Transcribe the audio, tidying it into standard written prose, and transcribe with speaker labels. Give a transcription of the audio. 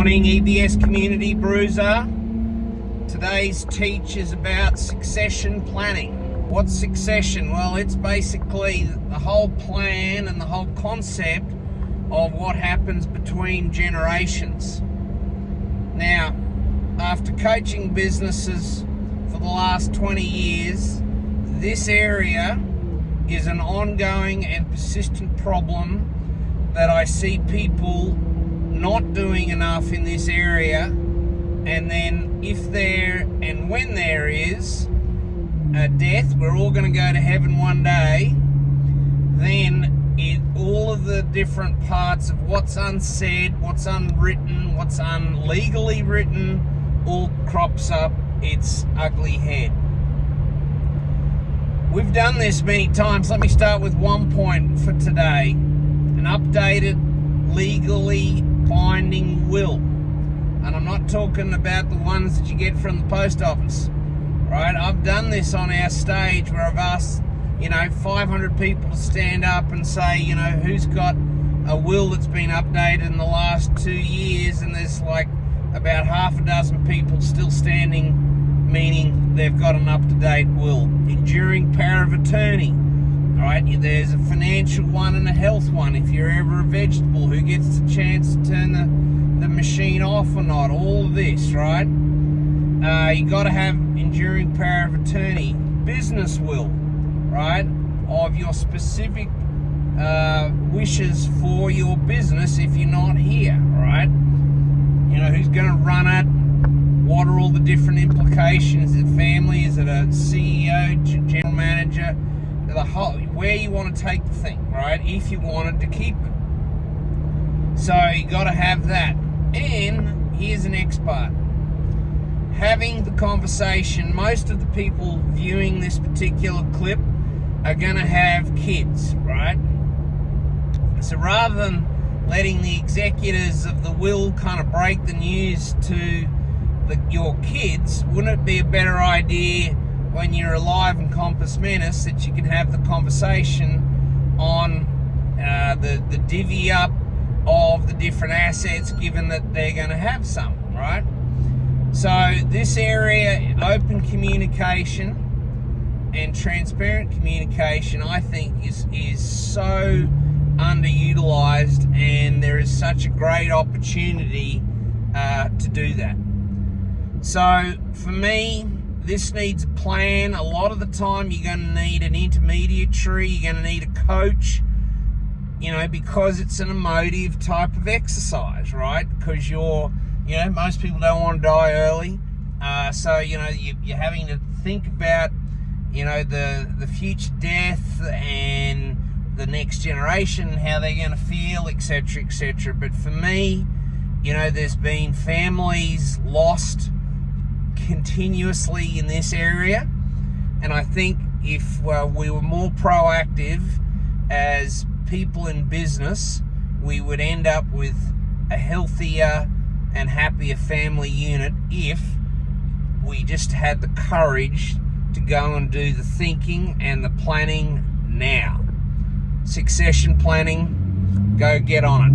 Speaker 1: Morning, EBS Community Bruiser. Today's teach is about succession planning. What's succession? Well, it's basically the whole plan and the whole concept of what happens between generations. Now, after coaching businesses for the last 20 years, this area is an ongoing and persistent problem that I see people not doing enough in this area. And then if there and when there is a death, we're all going to go to heaven one day, then all of the different parts of what's unsaid, what's unwritten, what's unlegally written, all crops up its ugly head. We've done this many times. Let me start with one point for today. An updated, legally binding will. And I'm not talking about the ones that you get from the post office, right? I've done this on our stage where I've asked, 500 people to stand up and say, who's got a will that's been updated in the last 2 years, and there's like about half a dozen people still standing, meaning they've got an up-to-date will. Enduring power of attorney, right? There's a financial one and a health one. If you're ever a vegetable, who gets the chance to turn the machine off or not? All of this, right? You got to have enduring power of attorney. Business will, right? Of your specific wishes for your business if you're not here, right? Who's going to run it? What are all the different implications? Is it family? Is it a CEO, general manager? The whole, where you want to take the thing, right? If you wanted to keep it. So you got to have that. And here's an next part. Having the conversation. Most of the people viewing this particular clip are going to have kids, right? So rather than letting the executors of the will kind of break the news to your kids, wouldn't it be a better idea when you're alive and compos mentis that you can have the conversation on the divvy up of the different assets, given that they're going to have some, right? So this area, open communication and transparent communication, I think is so underutilized, and there is such a great opportunity to do that. So for me, this needs a plan. A lot of the time you're going to need an intermediary, you're going to need a coach, because it's an emotive type of exercise, right? Because most people don't want to die early. So, you're having to think about, the future death and the next generation, how they're going to feel, etc., etc. But for me, there's been families lost continuously in this area, and I think if we were more proactive as people in business, we would end up with a healthier and happier family unit if we just had the courage to go and do the thinking and the planning now. Succession planning, go get on it.